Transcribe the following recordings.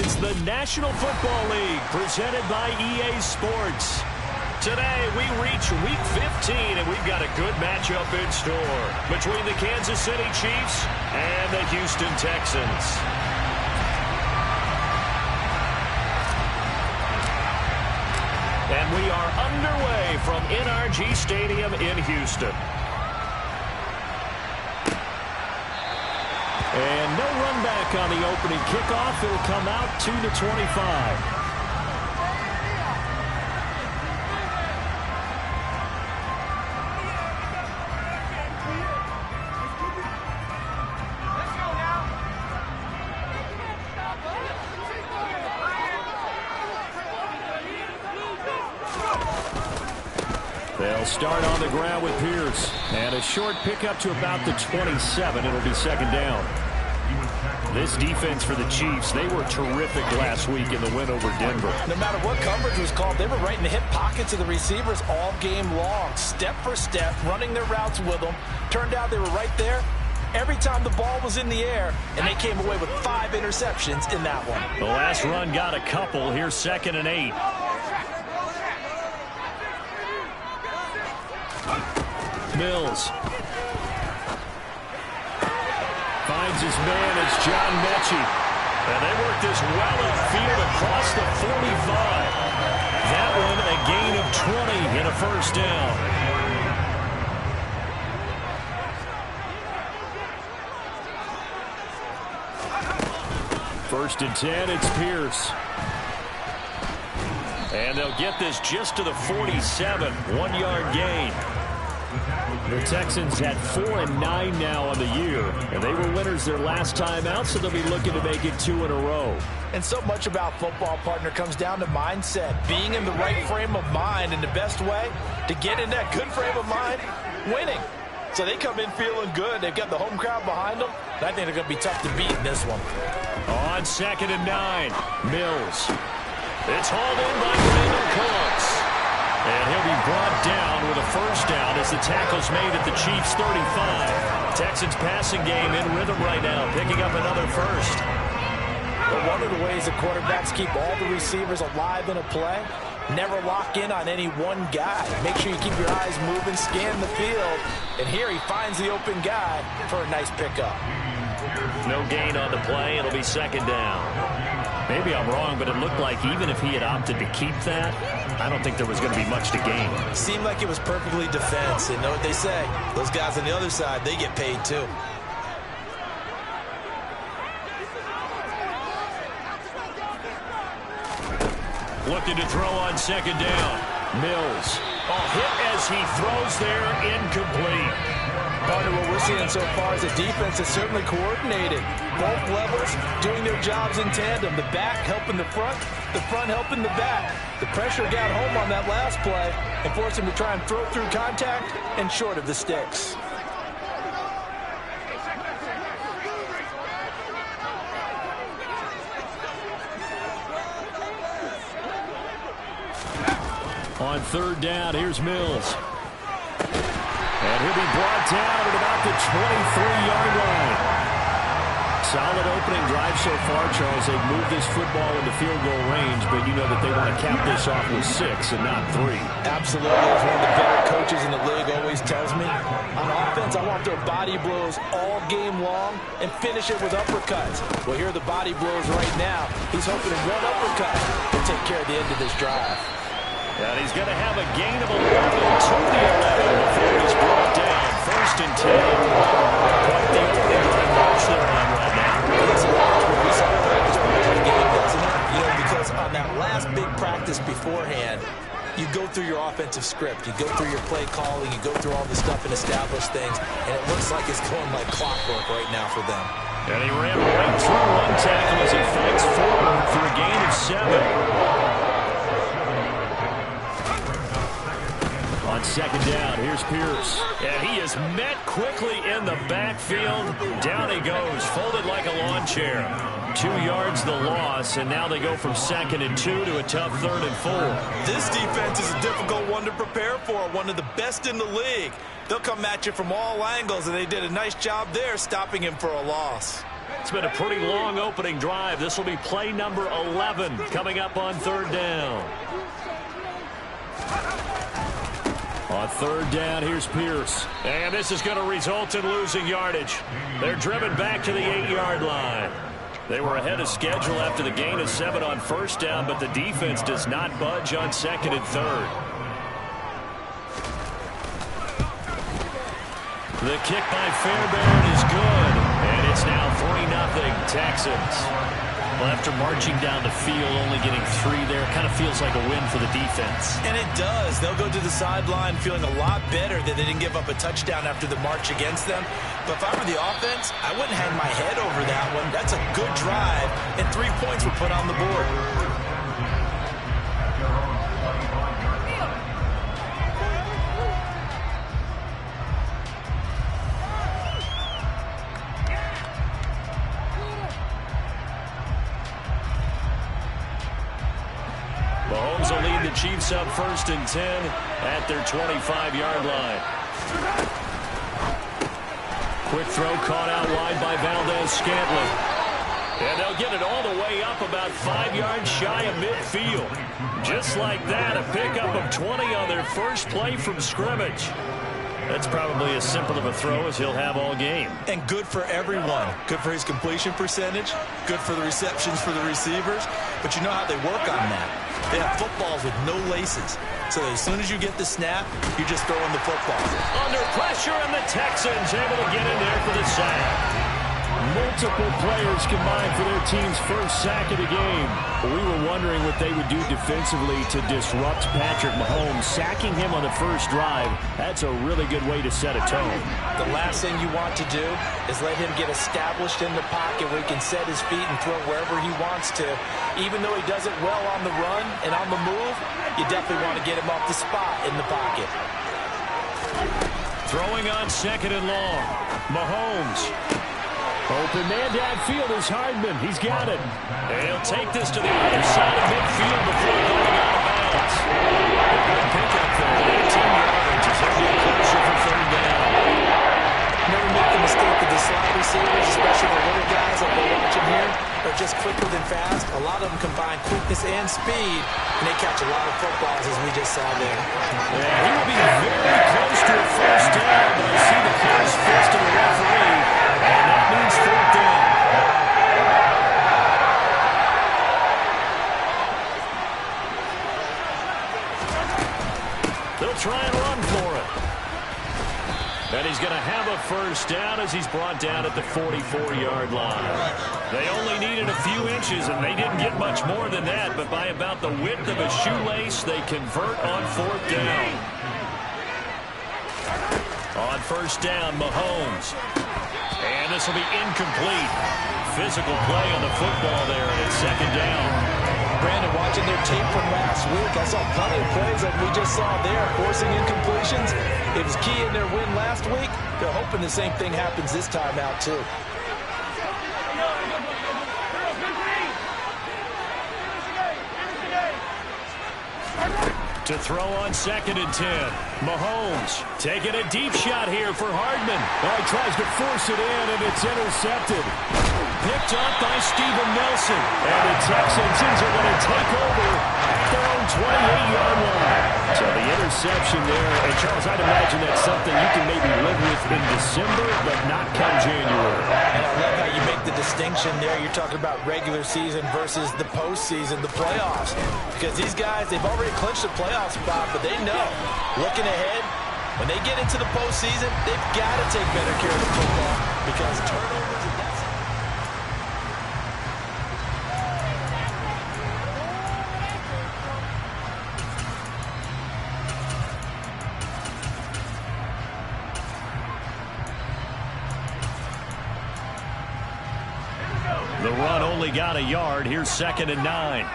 It's the National Football League presented by EA Sports. Today, we reach Week 15, and we've got a good matchup in store between the Kansas City Chiefs and the Houston Texans. And we are underway from NRG Stadium in Houston. And no run back on the opening kickoff. It'll come out 2-25. They'll start on the ground with Pierce. And a short pickup to about the 27. It'll be second down. This defense for the Chiefs, they were terrific last week in the win over Denver. No matter what coverage was called, they were right in the hip pockets of the receivers all game long. Step for step, running their routes with them. Turned out they were right there every time the ball was in the air, and they came away with 5 interceptions in that one. The last run got a couple. Here's 2nd and 8. Mills finds his man. It's John Mechie. And they work this well upfield across the 45. That one a gain of 20 and a first down. First and 10, it's Pierce. And they'll get this just to the 47. 1-yard gain. The Texans had 4-9 now on the year, and they were winners their last time out, so they'll be looking to make it 2 in a row. And so much about football, partner, comes down to mindset. Being in the right frame of mind, and the best way to get in that good frame of mind, winning. So they come in feeling good. They've got the home crowd behind them. And I think they're going to be tough to beat in this one. On 2nd and 9, Mills. It's hauled in by Brandon Cooks. And he'll be brought down with a first down as the tackle's made at the Chiefs' 35. Texans passing game in rhythm right now, picking up another first. But one of the ways the quarterbacks keep all the receivers alive in a play, never lock in on any one guy. Make sure you keep your eyes moving, scan the field. And here he finds the open guy for a nice pickup. No gain on the play. It'll be 2nd down. Maybe I'm wrong, but it looked like even if he had opted to keep that, I don't think there was going to be much to gain. Seemed like it was perfectly defense. And know what they say? Those guys on the other side, they get paid too. Looking to throw on 2nd down. Mills. Hit as he throws there, incomplete. Partner, what we're seeing so far is the defense is certainly coordinated. Both levels doing their jobs in tandem. The back helping the front helping the back. The pressure got home on that last play and forced him to try and throw through contact and short of the sticks. On 3rd down, here's Mills. And he'll be brought down at about the 23-yard line. Solid opening drive so far, Charles. They've moved this football into field goal range, but you know that they want to cap this off with 6 and not 3. Absolutely. As one of the better coaches in the league always tells me, on offense, I want their body blows all game long and finish it with uppercuts. Well, here are the body blows right now. He's hoping in one uppercut to take care of the end of this drive. And he's going to have a gain of 11 to the 11 before he's brought down. 1st and 10. Quite the opening run march they're on right now. It's a large one. We saw the practice before the game, doesn't it? You know, because on that last big practice beforehand, you go through your offensive script. You go through your play calling. You go through all the stuff and establish things. And it looks like it's going like clockwork right now for them. And he ran right through one tackle as he fights forward for a gain of 7. On 2nd down, here's Pierce. And he is met quickly in the backfield. Down he goes, folded like a lawn chair. 2 yards the loss, and now they go from 2nd and 2 to a tough 3rd and 4. This defense is a difficult one to prepare for, one of the best in the league. They'll come at you from all angles, and they did a nice job there stopping him for a loss. It's been a pretty long opening drive. This will be play number 11 coming up on third down. On third down, here's Pierce. And this is going to result in losing yardage. They're driven back to the 8-yard line. They were ahead of schedule after the gain of 7 on first down, but the defense does not budge on second and third. The kick by Fairbairn is good, and it's now 3-0 Texans. Well, after marching down the field, only getting 3 there, kind of feels like a win for the defense. And it does. They'll go to the sideline feeling a lot better that they didn't give up a touchdown after the march against them. But if I were the offense, I wouldn't hang my head over that one. That's a good drive, and 3 points were put on the board. Mahomes will lead the Chiefs up 1st and 10 at their 25-yard line. Quick throw caught out wide by Valdez-Scantling. And they'll get it all the way up about 5 yards shy of midfield. Just like that, a pickup of 20 on their first play from scrimmage. That's probably as simple of a throw as he'll have all game. And good for everyone. Good for his completion percentage. Good for the receptions for the receivers. But you know how they work on that. They have footballs with no laces. So as soon as you get the snap, you're just throwing the football. Under pressure, and the Texans able to get in there for the sack. Multiple players combined for their team's first sack of the game. We were wondering what they would do defensively to disrupt Patrick Mahomes. Sacking him on the first drive, that's a really good way to set a tone. The last thing you want to do is let him get established in the pocket where he can set his feet and throw wherever he wants to. Even though he does it well on the run and on the move, you definitely want to get him off the spot in the pocket. Throwing on 2nd and long. Mahomes. Open man downfield is Hardman. He's got it. And he'll take this to the other side of midfield before going out of bounds. A good pickup there. 18 yards as he'll get closer for third down. Never make the mistake of the slot receivers, especially the little guys that we're watching here. They're just quicker than fast. A lot of them combine quickness and speed, and they catch a lot of footballs, as we just saw there. Yeah, he will be very close to a first down, but I see the close fist of the referee, and that means fourth down. They'll try and run for it. And he's going to have a first down as he's brought down at the 44-yard line. They only needed a few inches, and they didn't get much more than that, but by about the width of a shoelace, they convert on fourth down. On first down, Mahomes. And this will be incomplete. Physical play on the football there, and it's 2nd down. Brandon, watching their tape from last week, I saw plenty of plays like we just saw there, forcing incompletions. It was key in their win last week. They're hoping the same thing happens this time out, too. To throw on 2nd and 10. Mahomes taking a deep shot here for Hardman. Oh, he tries to force it in, and it's intercepted. Picked up by Steven Nelson. And the Texans are going to take over their own 28-yard line. So the interception there. And, Charles, I'd imagine that's something you can maybe live with in December, but not come January. And I love how you make the distinction there. You're talking about regular season versus the postseason, the playoffs. Because these guys, they've already clinched a playoff spot, but they know, looking ahead, when they get into the postseason, they've got to take better care of the football because turnovers and that's... The run only got a yard. Here's 2nd and 9.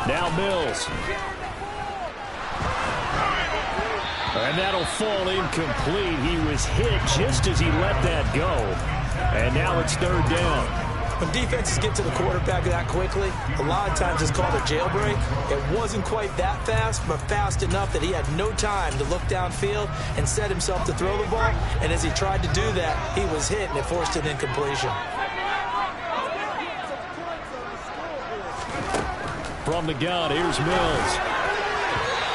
Now Mills. And that'll fall incomplete. He was hit just as he let that go. And now it's 3rd down. When defenses get to the quarterback that quickly, a lot of times it's called a jailbreak. It wasn't quite that fast, but fast enough that he had no time to look downfield and set himself to throw the ball. And as he tried to do that, he was hit, and it forced an incompletion. From the gun, here's Mills.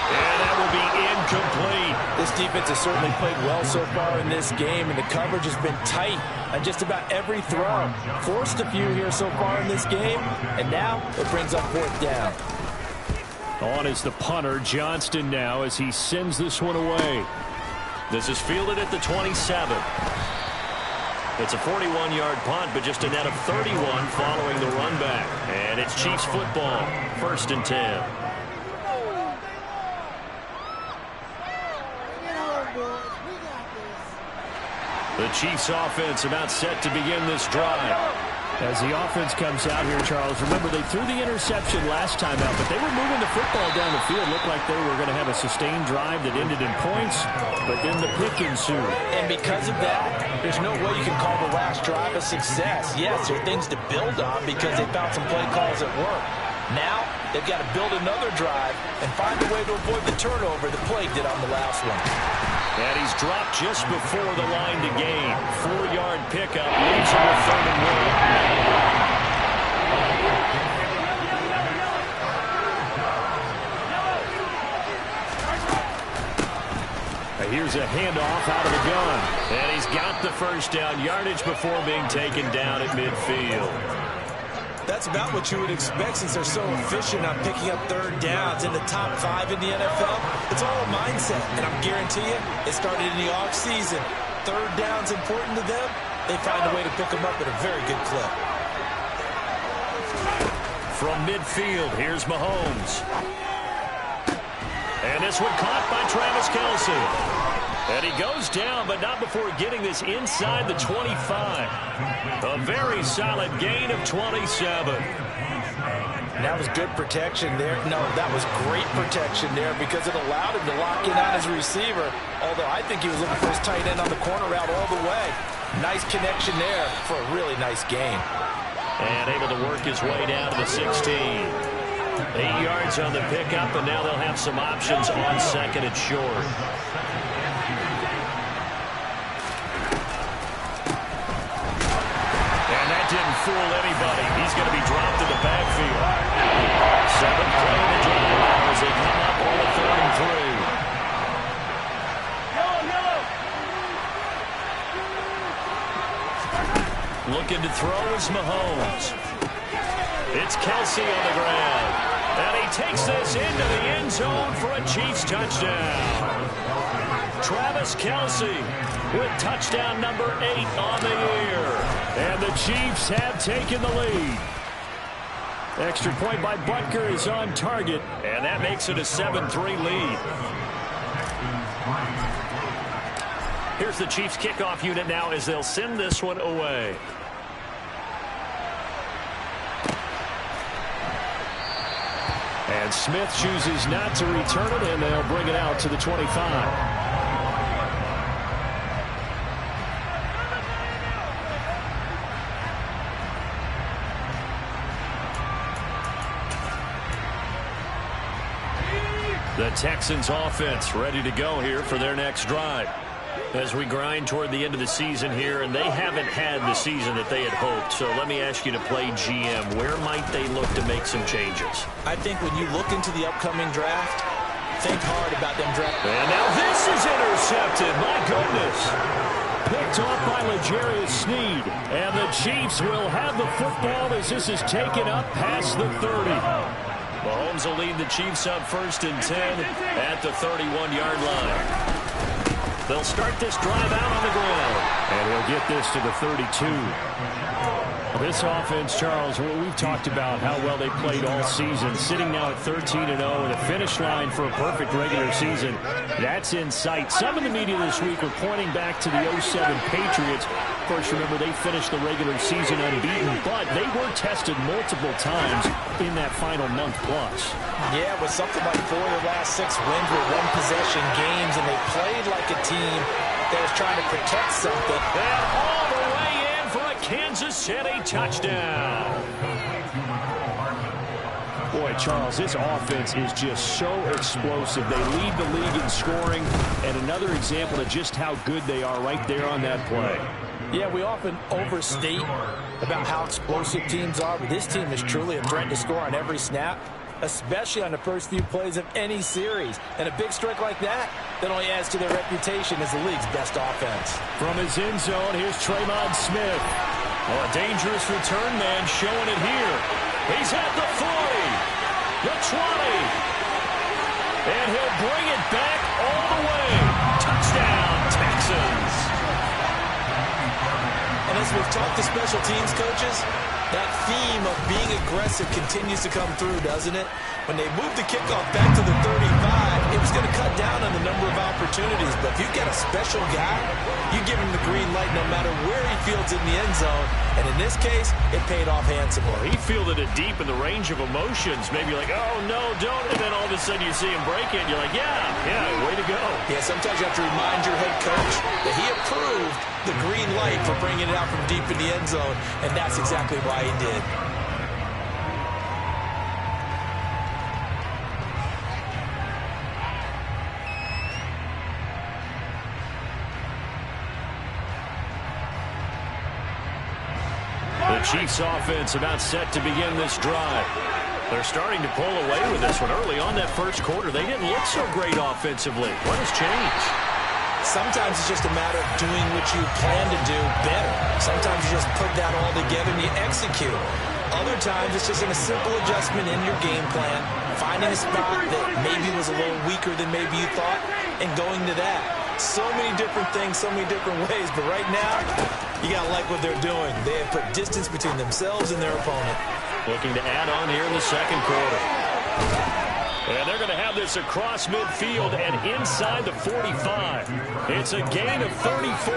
And that will be incomplete. This defense has certainly played well so far in this game, and the coverage has been tight on just about every throw. Forced a few here so far in this game, and now it brings up fourth down. On is the punter, Johnston, now as he sends this one away. This is fielded at the 27. It's a 41-yard punt, but just a net of 31 following the run back. And it's Chiefs football, 1st and 10. The Chiefs offense about set to begin this drive. As the offense comes out here, Charles, remember they threw the interception last time out, but they were moving the football down the field. Looked like they were going to have a sustained drive that ended in points, but then the pick ensued. And because of that, there's no way you can call the last drive a success. Yes, there are things to build on because they found some play calls that work. Now, they've got to build another drive and find a way to avoid the turnover the play did on the last one. And he's dropped just before the line to gain. 4-yard pickup leaves him with 3rd and 1. Here's a handoff out of the gun. And he's got the first down yardage before being taken down at midfield. That's about what you would expect since they're so efficient on picking up 3rd downs in the top 5 in the NFL. It's all a mindset, and I'm guarantee you, it started in the offseason. 3rd down's important to them. They find a way to pick them up at a very good clip. From midfield, here's Mahomes. And this one caught by Travis Kelce. And he goes down, but not before getting this inside the 25. A very solid gain of 27. That was good protection there. No, that was great protection there because it allowed him to lock in on his receiver. Although I think he was looking for his tight end on the corner route all the way. Nice connection there for a really nice gain. And able to work his way down to the 16. 8 yards on the pickup, and now they'll have some options on 2nd and short. Didn't fool anybody. He's going to be dropped in the backfield. 7th play in the drive now as they come up on the 3rd and 3. Looking to throw is Mahomes. It's Kelce on the ground. And he takes this into the end zone for a Chiefs touchdown. Travis Kelce with touchdown number 8 on the year. And the Chiefs have taken the lead. Extra point by Butker is on target, and that makes it a 7-3 lead. Here's the Chiefs kickoff unit now as they'll send this one away. And Smith chooses not to return it, and they'll bring it out to the 25. The Texans offense ready to go here for their next drive. As we grind toward the end of the season here, and they haven't had the season that they had hoped. So let me ask you to play GM. Where might they look to make some changes? I think when you look into the upcoming draft, think hard about them drafting. And now this is intercepted. My goodness. Picked off by L'Jarius Sneed. And the Chiefs will have the football as this is taken up past the 30. Mahomes will lead the Chiefs up 1st and 10 at the 31-yard line. They'll start this drive out on the ground. And he'll get this to the 32. This offense, Charles, we've talked about how well they played all season, sitting now at 13-0 and a finish line for a perfect regular season. That's in sight. Some in the media this week were pointing back to the 07 Patriots. Of course, remember, they finished the regular season unbeaten, but they were tested multiple times in that final month plus. Yeah, with something like 4 of the last 6 wins were one-possession games, and they played like a team that was trying to protect something. And all the way in for a Kansas and a touchdown. Boy, Charles, this offense is just so explosive. They lead the league in scoring, and another example of just how good they are right there on that play. Yeah, we often overstate about how explosive teams are, but this team is truly a threat to score on every snap, especially on the first few plays of any series. And a big strike like that only adds to their reputation as the league's best offense. From his end zone, here's Tremon Smith. Oh, a dangerous return man showing it here. He's at the 40, the 20, and he'll bring it back all the way. Touchdown, Texans. And as we've talked to special teams coaches, that theme of being aggressive continues to come through, doesn't it? When they moved the kickoff back to the 35, it was going to cut down on the number of opportunities. But if you've got a special guy, you give him the green light no matter where he fields in the end zone. And in this case, it paid off handsomely. He fielded it deep in the range of emotions. Maybe you're like, oh, no, don't. And then all of a sudden you see him break it. And you're like, yeah, way to go. Yeah, sometimes you have to remind your head coach that he approved the green light for bringing it out from deep in the end zone. And that's exactly why he did. The Chiefs offense about set to begin this drive. They're starting to pull away with this one. Early on that first quarter, they didn't look so great offensively. What has changed? Sometimes it's just a matter of doing what you plan to do better. Sometimes you just put that all together and you execute. Other times it's just a simple adjustment in your game plan, finding a spot that maybe was a little weaker than maybe you thought, and going to that. So many different things, so many different ways, but right now, you got to like what they're doing. They have put distance between themselves and their opponent. Looking to add on here in the second quarter. And they're going to have this across midfield and inside the 45. It's a gain of 34.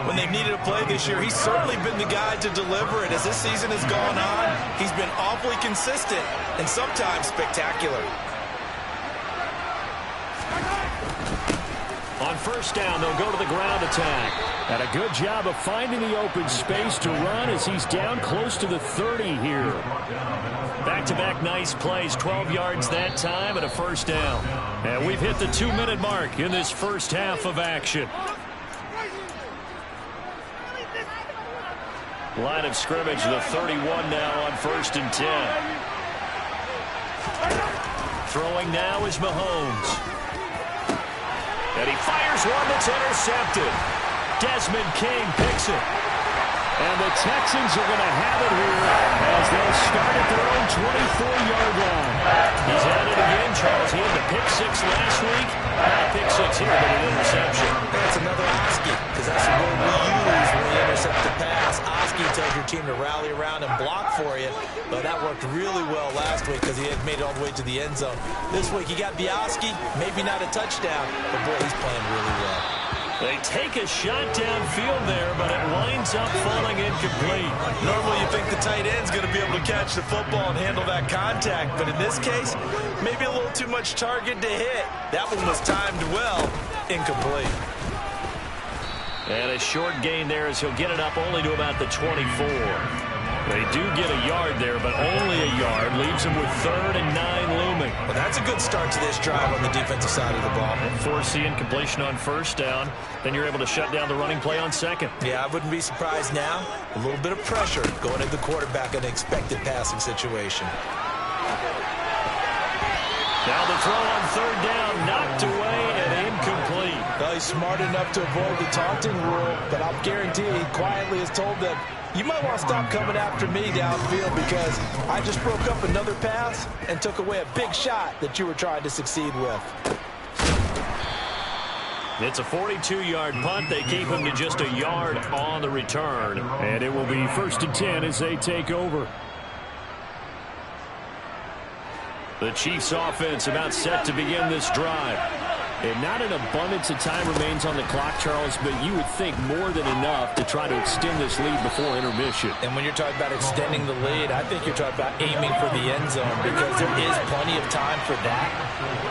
When they've needed a play this year, he's certainly been the guy to deliver it. As this season has gone on, he's been awfully consistent and sometimes spectacular. On first down, they'll go to the ground attack. And a good job of finding the open space to run as he's down close to the 30 here. Back-to-back nice plays, 12 yards that time and a first down. And we've hit the 2-minute mark in this first half of action. Line of scrimmage, the 31 now on 1st and 10. Throwing now is Mahomes. And he fires one that's intercepted. Desmond King picks it. And the Texans are going to have it here as they'll start at their own 24-yard line. He's at it again, Charles. He had the pick six last week. Not a pick six here, but an interception. That's another Oski, because that's the word we use when we intercept the pass. Oski tells your team to rally around and block for you. But that worked really well last week because he had made it all the way to the end zone. This week he got the Oski, maybe not a touchdown, but boy, he's playing really well. They take a shot downfield there, but it winds up falling incomplete. Normally you think the tight end's going to be able to catch the football and handle that contact, but in this case, maybe a little too much target to hit. That one was timed well, incomplete. And a short gain there as he'll get it up only to about the 24. They do get a yard there, but only a yard. Leaves them with 3rd and 9 looming. Well, that's a good start to this drive on the defensive side of the ball. Force the incompletion on first down. Then you're able to shut down the running play on second. Yeah, I wouldn't be surprised now. A little bit of pressure going at the quarterback in an expected passing situation. Now the throw on 3rd down, knocked away and incomplete. Well, he's smart enough to avoid the taunting rule, but I'll guarantee he quietly has told them, you might want to stop coming after me downfield because I just broke up another pass and took away a big shot that you were trying to succeed with. It's a 42-yard punt. They keep him to just a yard on the return. And it will be 1st and 10 as they take over. The Chiefs offense about set to begin this drive. And not an abundance of time remains on the clock, Charles, but you would think more than enough to try to extend this lead before intermission. And when you're talking about extending the lead, I think you're talking about aiming for the end zone because there is plenty of time for that.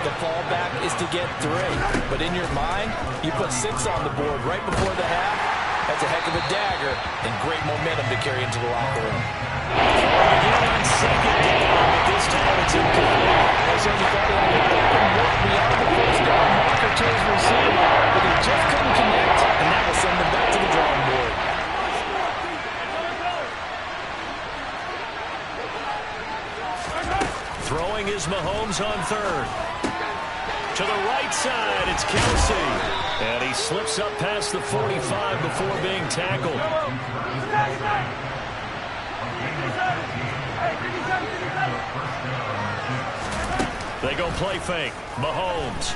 The fallback is to get 3. But in your mind, you put 6 on the board right before the half. That's a heck of a dagger and great momentum to carry into the locker room. Again on second down, but this time it's incomplete. They certainly thought he had an open look beyond the first down marker to his receiver, but they just couldn't connect, and that will send them back to the drawing board. Throwing is Mahomes on third. To the right side, it's Kelsey. And he slips up past the 45 before being tackled. They go play fake. Mahomes.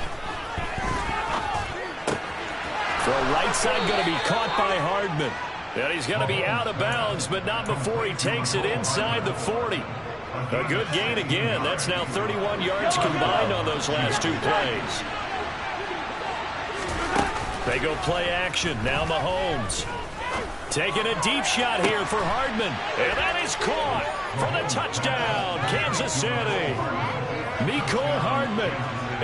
Throw right side going to be caught by Hardman. And he's going to be out of bounds, but not before he takes it inside the 40. A good gain again. That's now 31 yards combined on those last two plays. They go play action. Now Mahomes. Taking a deep shot here for Hardman. And that is caught for the touchdown, Kansas City. Mecole Hardman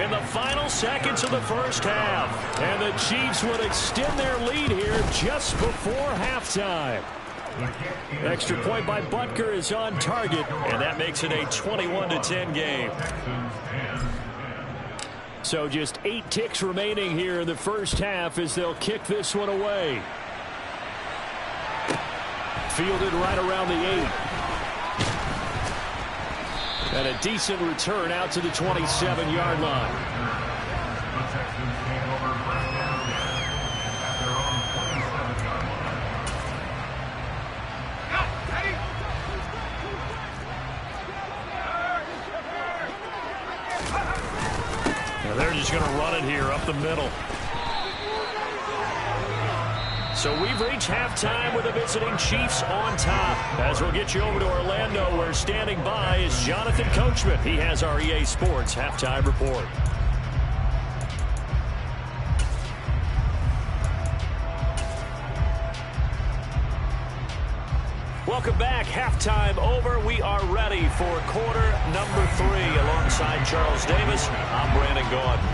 in the final seconds of the first half. And the Chiefs would extend their lead here just before halftime. Extra point by Butker is on target, and that makes it a 21-10 game. So just 8 ticks remaining here in the first half as they'll kick this one away. Fielded right around the 8. And a decent return out to the 27-yard line. They're just going to run it here up the middle. So we've reached halftime with the visiting Chiefs on top. As we'll get you over to Orlando, where standing by is Jonathan Coachman. He has our EA Sports halftime report. Welcome back. Halftime over. We are ready for quarter number 3. Alongside Charles Davis, I'm Brandon Gordon.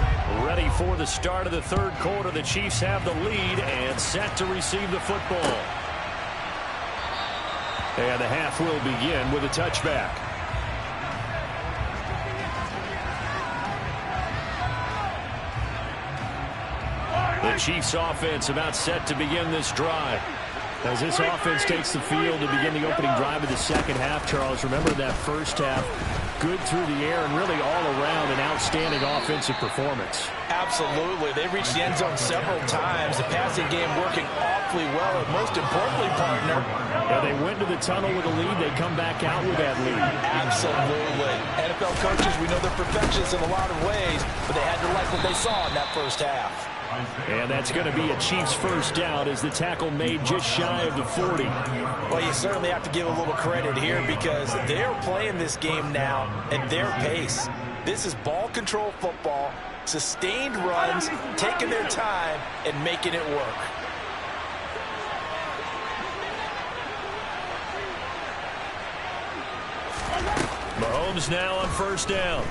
Ready for the start of the third quarter. The Chiefs have the lead and set to receive the football. And the half will begin with a touchback. The Chiefs offense about set to begin this drive. As this offense takes the field to begin the opening drive of the second half, Charles, remember that first half, good through the air and really all around an outstanding offensive performance. Absolutely. They reached the end zone several times. The passing game working awfully well, and most importantly, partner. Yeah, they went to the tunnel with a lead. They come back out with that lead. Absolutely. NFL coaches, we know they're perfectionists in a lot of ways, but they had to like what they saw in that first half. And that's going to be a Chiefs first down as the tackle made just shy of the 40. Well, you certainly have to give a little credit here because they're playing this game now at their pace. This is ball control football, sustained runs, taking their time, and making it work. Mahomes now on first down.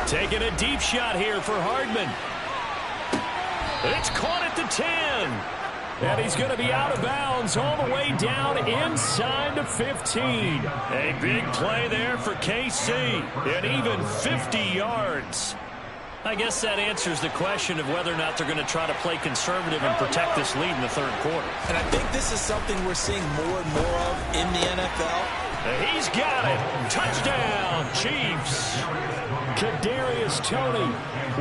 Taking a deep shot here for Hardman. It's caught at the 10. And he's going to be out of bounds all the way down inside the 15. A big play there for KC. And even 50 yards. I guess that answers the question of whether or not they're going to try to play conservative and protect this lead in the third quarter. And I think this is something we're seeing more and more of in the NFL. He's got it. Touchdown, Chiefs. Kadarius Toney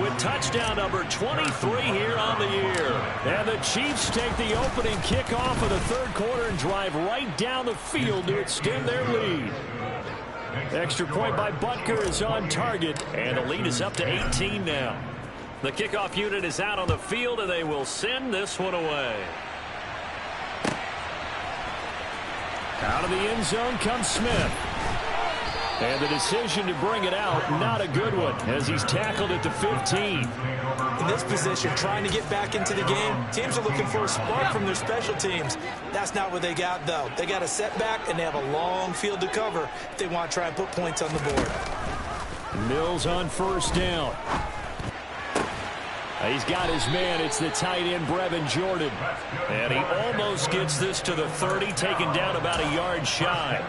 with touchdown number 23 here on the year. And the Chiefs take the opening kickoff of the third quarter and drive right down the field to extend their lead. Extra point by Butker is on target, and the lead is up to 18 now. The kickoff unit is out on the field, and they will send this one away. Out of the end zone comes Smith. And the decision to bring it out, not a good one, as he's tackled at the 15. In this position, trying to get back into the game, teams are looking for a spark from their special teams. That's not what they got, though. They got a setback, and they have a long field to cover if they want to try and put points on the board. Mills on first down. He's got his man. It's the tight end, Brevin Jordan. And he almost gets this to the 30, taken down about a yard shy.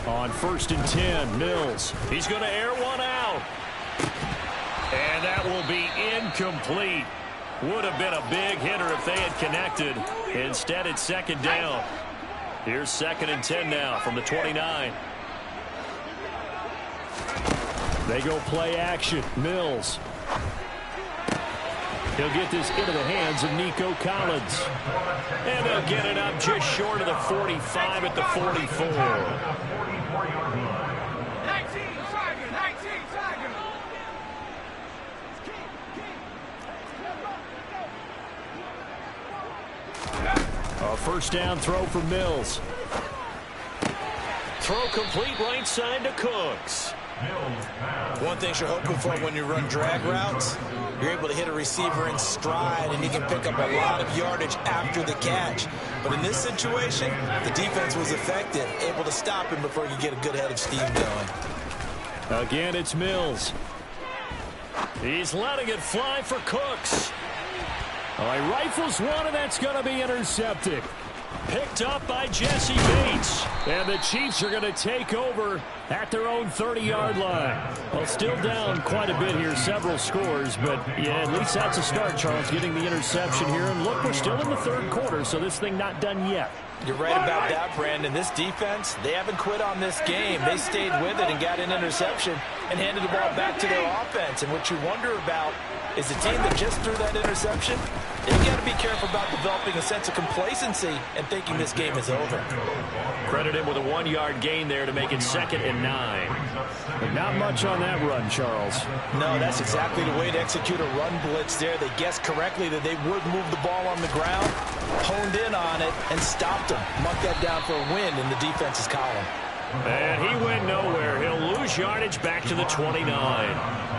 On 1st and 10, Mills. He's going to air one out. And that will be incomplete. Would have been a big hitter if they had connected. Instead, it's 2nd down. Here's 2nd and 10 now from the 29. They go play action. Mills. He'll get this into the hands of Nico Collins. And they'll get it up just short of the 45 at the 44. A 1st down throw for Mills. Throw complete right side to Cooks. One thing you're hoping for when you run drag routes, you're able to hit a receiver in stride, and he can pick up a lot of yardage after the catch. But in this situation, the defense was effective, able to stop him before he could get a good head of steam going. Again, it's Mills. He's letting it fly for Cooks. He rifles one, and that's going to be intercepted. Picked up by Jesse Bates. And the Chiefs are going to take over at their own 30-yard line. Well, still down quite a bit here, several scores, but yeah, at least that's a start, Charles, getting the interception here. And look, we're still in the 3rd quarter, so this thing not done yet. You're right about that, Brandon. This defense, they haven't quit on this game. They stayed with it and got an interception and handed the ball back to their offense. And what you wonder about is the team that just threw that interception, they got to be careful about developing a sense of complacency and thinking this game is over. Credit him with a 1-yard gain there to make it 2nd and 9. But not much on that run, Charles. No, that's exactly the way to execute a run blitz there. They guessed correctly that they would move the ball on the ground, honed in on it, and stopped them. Mucked that down for a win in the defense's column. And he went nowhere. He'll lose yardage back to the 29.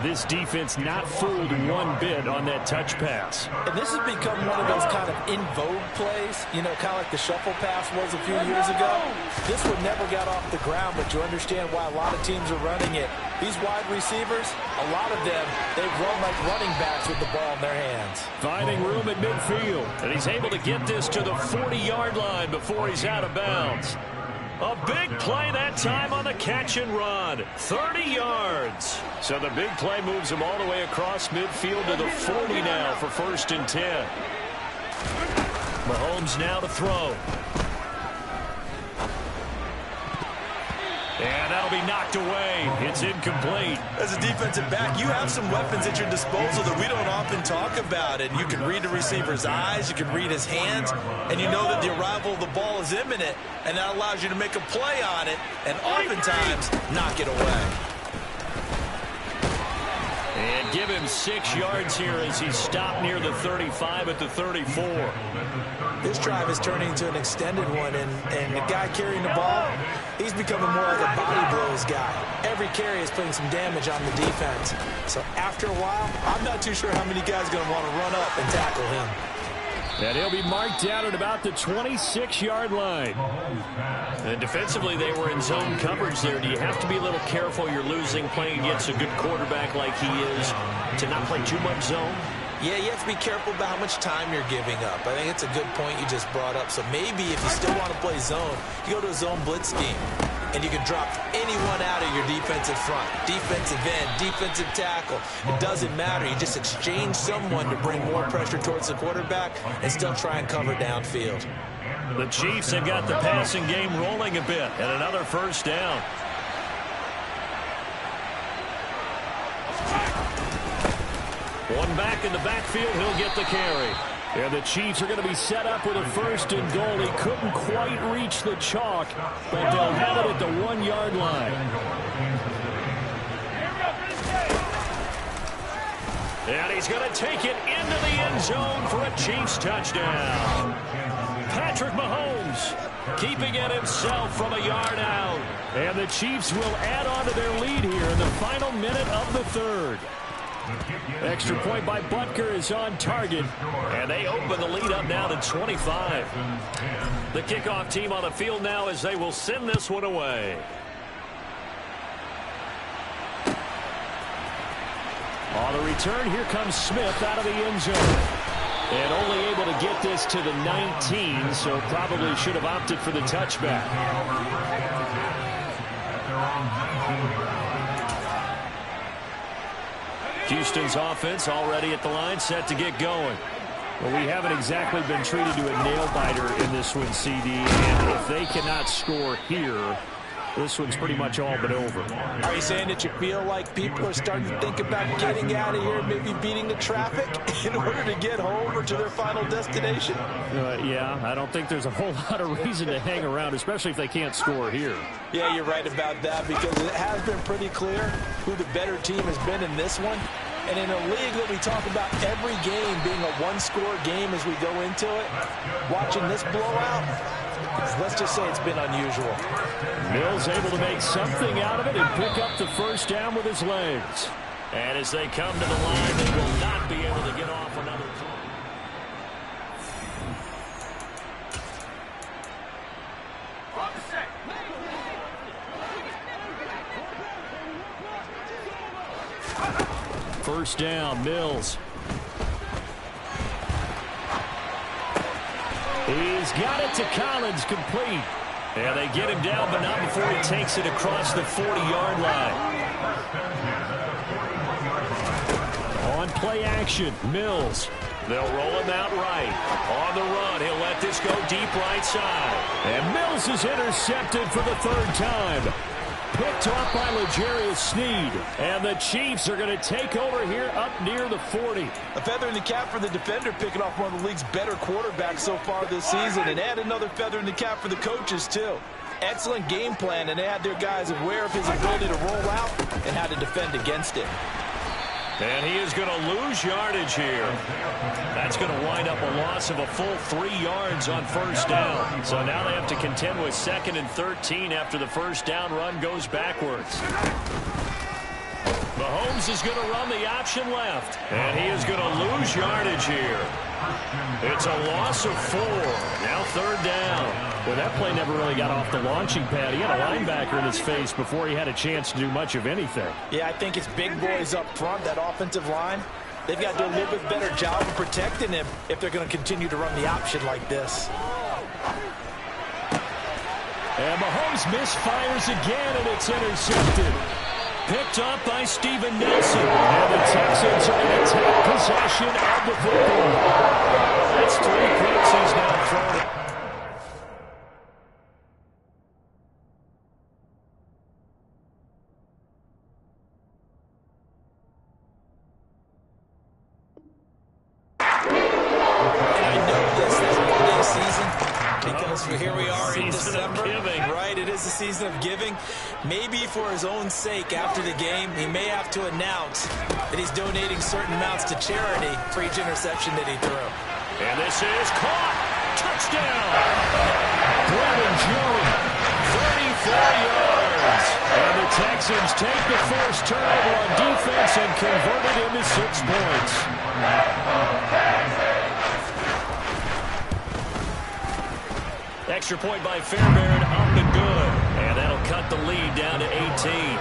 This defense not fooled one bit on that touch pass. And this has become one of those kind of in vogue plays, you know, kind of like the shuffle pass was a few years ago. This one never got off the ground, but you understand why a lot of teams are running it. These wide receivers, a lot of them, they run like running backs with the ball in their hands. Finding room at midfield. And he's able to get this to the 40-yard line before he's out of bounds. A big play that time on the catch and run. 30 yards. So the big play moves him all the way across midfield to the 40 now for 1st and 10. Mahomes now to throw. And that'll be knocked away. It's incomplete. As a defensive back, you have some weapons at your disposal that we don't often talk about. And you can read the receiver's eyes, you can read his hands, and you know that the arrival of the ball is imminent, and that allows you to make a play on it and oftentimes knock it away. And give him 6 yards here as he's stopped near the 35 at the 34. This drive is turning into an extended one, and the guy carrying the ball, he's becoming more like a body blows guy. Every carry is putting some damage on the defense. So after a while, I'm not too sure how many guys are going to want to run up and tackle him. And he'll be marked down at about the 26-yard line. And defensively, they were in zone coverage there. Do you have to be a little careful you're losing playing against a good quarterback like he is to not play too much zone? Yeah, you have to be careful about how much time you're giving up. I think it's a good point you just brought up. So maybe if you still want to play zone, you go to a zone blitz scheme. And you can drop anyone out of your defensive front. Defensive end, defensive tackle. It doesn't matter. You just exchange someone to bring more pressure towards the quarterback and still try and cover downfield. The Chiefs have got the passing game rolling a bit. And another 1st down. One back in the backfield, he'll get the carry. And the Chiefs are going to be set up with a 1st and goal. He couldn't quite reach the chalk, but they'll have it at the 1-yard line. And he's going to take it into the end zone for a Chiefs touchdown. Patrick Mahomes keeping it himself from a yard out. And the Chiefs will add on to their lead here in the final minute of the 3rd. Extra point by Butker is on target. And they open the lead up now to 25. The kickoff team on the field now as they will send this one away. On the return, here comes Smith out of the end zone. And only able to get this to the 19, so probably should have opted for the touchback. Houston's offense already at the line, set to get going. Well, we haven't exactly been treated to a nail-biter in this one, CD, and if they cannot score here, this one's pretty much all but over. Are you saying that you feel like people are starting to think about getting out of here, maybe beating the traffic in order to get home or to their final destination? Yeah, I don't think there's a whole lot of reason to hang around, especially if they can't score here. Yeah, you're right about that, because it has been pretty clear who the better team has been in this one. And in a league that we talk about every game being a one-score game as we go into it, watching this blowout, let's just say it's been unusual. Mills able to make something out of it and pick up the first down with his legs. And as they come to the line, they will not be able to get off another play. First down, Mills. He's got it to Collins, complete. Yeah, they get him down, but not before he takes it across the 40-yard line. On play action, Mills. They'll roll him out right. On the run, he'll let this go deep right side. And Mills is intercepted for the third time. Picked off by L'Jarius Sneed. And the Chiefs are going to take over here up near the 40. A feather in the cap for the defender, picking off one of the league's better quarterbacks so far this season. And add another feather in the cap for the coaches, too. Excellent game plan, and they had their guys aware of his ability to roll out and how to defend against it. And he is going to lose yardage here. That's going to wind up a loss of a full 3 yards on first down. So now they have to contend with 2nd and 13 after the first down run goes backwards. Mahomes is going to run the option left. And he is going to lose yardage here. It's a loss of 4. Now 3rd down. Well, that play never really got off the launching pad. He had a linebacker in his face before he had a chance to do much of anything. Yeah, I think it's big boys up front, that offensive line. They've got to do a little bit better job of protecting him if they're going to continue to run the option like this. And Mahomes misfires again, and it's intercepted. Picked up by Steven Nelson. And the Texans are going to take possession of the football. That's 3 picks he's now thrown it. Here we are in December, giving. Right? It is the season of giving. Maybe for his own sake after the game, he may have to announce that he's donating certain amounts to charity for each interception that he threw. And this is caught. Touchdown. Brandon Jones, 34 yards. And the Texans take the first turnover on defense and convert it into 6 points. Extra point by Fairbairn, up and good. And that'll cut the lead down to 18.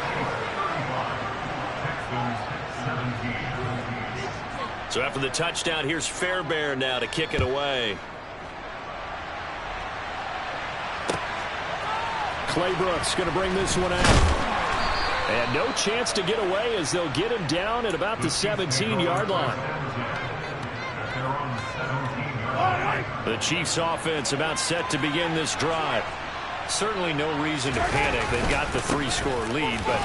So after the touchdown, here's Fairbairn now to kick it away. Claybrooks going to bring this one out. And no chance to get away as they'll get him down at about the 17-yard line. The Chiefs offense about set to begin this drive. Certainly no reason to panic. They've got the 3-score lead, but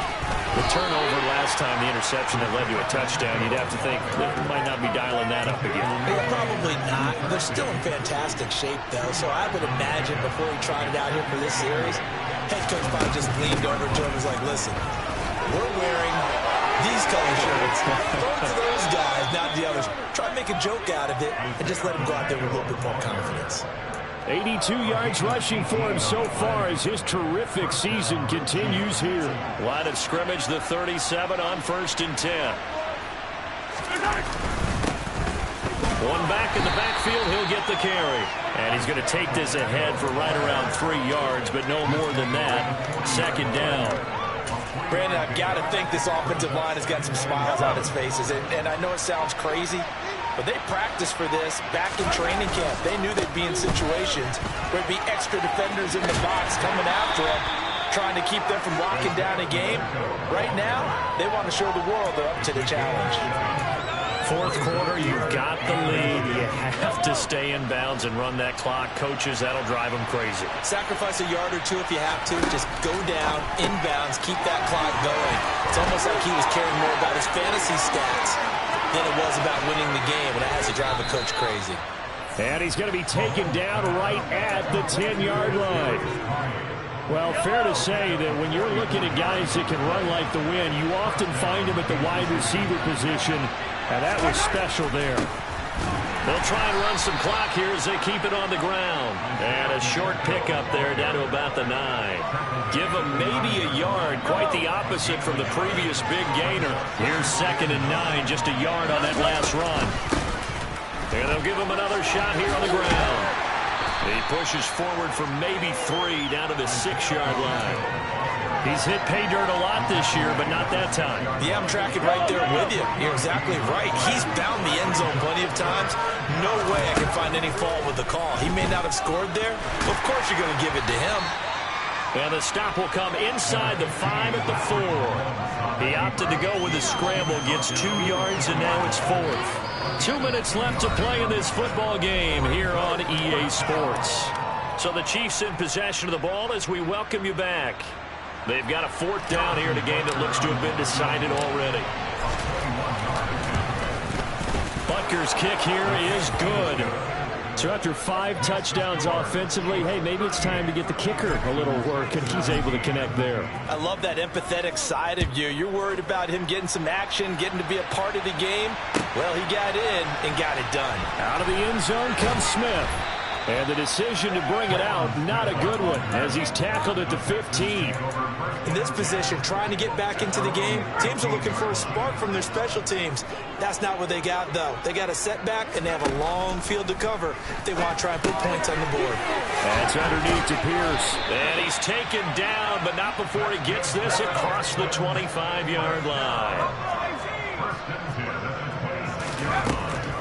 the turnover last time, the interception that led to a touchdown, you'd have to think they might not be dialing that up again. Yeah, probably not. They're still in fantastic shape, though, so I would imagine before he trotted out here for this series, head coach probably just leaned over to him and was like, listen, we're wearing these color shirts. Throw it to those guys, not the others. Try to make a joke out of it and just let him go out there with a little bit more confidence. 82 yards rushing for him so far as his terrific season continues here. Line of scrimmage, the 37 on 1st and 10. One back in the backfield, he'll get the carry. And he's going to take this ahead for right around 3 yards, but no more than that. Second down. Brandon, I've got to think this offensive line has got some smiles on its faces. And I know it sounds crazy, but they practiced for this back in training camp. They knew they'd be in situations where there'd be extra defenders in the box coming after them, trying to keep them from locking down a game. Right now, they want to show the world they're up to the challenge. Fourth quarter, you've got the lead. You have to stay in bounds and run that clock. Coaches, that'll drive them crazy. Sacrifice a yard or two if you have to. Just go down, inbounds, keep that clock going. It's almost like he was caring more about his fantasy stats than it was about winning the game, and that has to drive a coach crazy. And he's going to be taken down right at the 10-yard line. Well, fair to say that when you're looking at guys that can run like the wind, you often find them at the wide receiver position, and that was special there. They'll try and run some clock here as they keep it on the ground. And a short pickup there down to about the 9. Give them maybe a yard, quite the opposite from the previous big gainer. Here's 2nd and 9, just a yard on that last run. And they'll give him another shot here on the ground. He pushes forward for maybe 3 down to the 6-yard line. He's hit pay dirt a lot this year, but not that time. Yeah, I'm tracking right there with you. You're exactly right. He's found the end zone plenty of times. No way I can find any fault with the call. He may not have scored there. Of course you're going to give it to him. And the stop will come inside the 5 at the 4. He opted to go with a scramble, gets 2 yards, and now it's 4th. 2 minutes left to play in this football game here on EA Sports. So the Chiefs in possession of the ball as we welcome you back. They've got a 4th down here in a game that looks to have been decided already. Butker's kick here is good. So after 5 touchdowns offensively, hey, maybe it's time to get the kicker a little work, and he's able to connect there. I love that empathetic side of you. You're worried about him getting some action, getting to be a part of the game. Well, he got in and got it done. Out of the end zone comes Smith. And the decision to bring it out, not a good one, as he's tackled at the 15. In this position, trying to get back into the game, teams are looking for a spark from their special teams. That's not what they got, though. They got a setback, and they have a long field to cover if they want to try and put points on the board. That's underneath to Pierce. And he's taken down, but not before he gets this across the 25-yard line.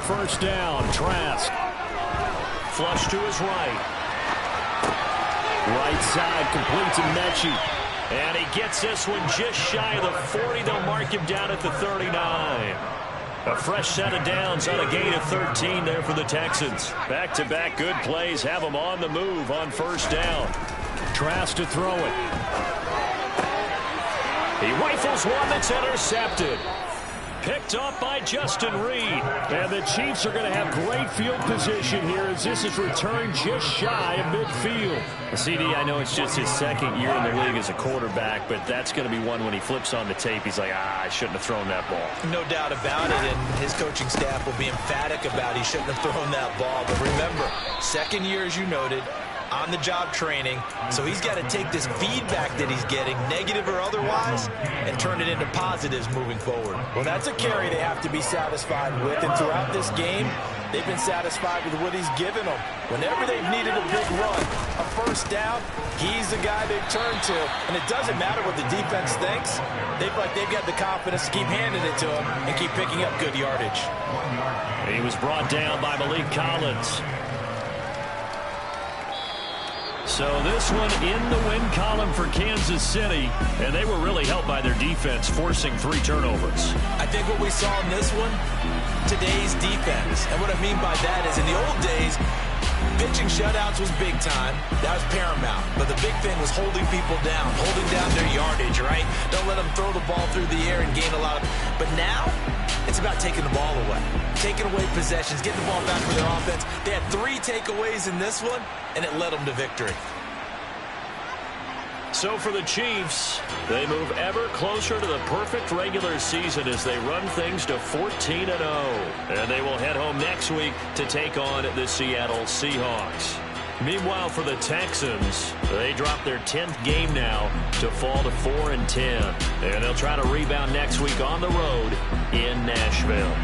First down, Trask. Flush to his right. Right side complete to Mechie. And he gets this one just shy of the 40. They'll mark him down at the 39. A fresh set of downs on a gain of 13 there for the Texans. Back-to-back good plays have them on the move on first down. Trask to throw it. He rifles one that's intercepted. Picked up by Justin Reed. And the Chiefs are going to have great field position here as this is returned just shy of midfield. CD, I know it's just his 2nd year in the league as a quarterback, but that's going to be one when he flips on the tape. He's like, I shouldn't have thrown that ball. No doubt about it, and his coaching staff will be emphatic about he shouldn't have thrown that ball. But remember, 2nd year, as you noted, on-the-job training, so he's got to take this feedback that he's getting, negative or otherwise, and turn it into positives moving forward. Well, that's a carry they have to be satisfied with, and throughout this game, they've been satisfied with what he's given them. Whenever they've needed a big run, a first down, he's the guy they've turned to, and it doesn't matter what the defense thinks. They feel like they've got the confidence to keep handing it to him and keep picking up good yardage. He was brought down by Malik Collins. So this one in the win column for Kansas City, and they were really helped by their defense, forcing 3 turnovers. I think what we saw in this one, today's defense. And what I mean by that is in the old days, pitching shutouts was big time. That was paramount. But the big thing was holding people down, holding down their yardage, right? Don't let them throw the ball through the air and gain a lot of... But now, it's about taking the ball away. Taking away possessions, getting the ball back for their offense. They had 3 takeaways in this one, and it led them to victory. So for the Chiefs, they move ever closer to the perfect regular season as they run things to 14-0. And they will head home next week to take on the Seattle Seahawks. Meanwhile, for the Texans, they drop their 10th game now to fall to 4-10. And they'll try to rebound next week on the road in Nashville.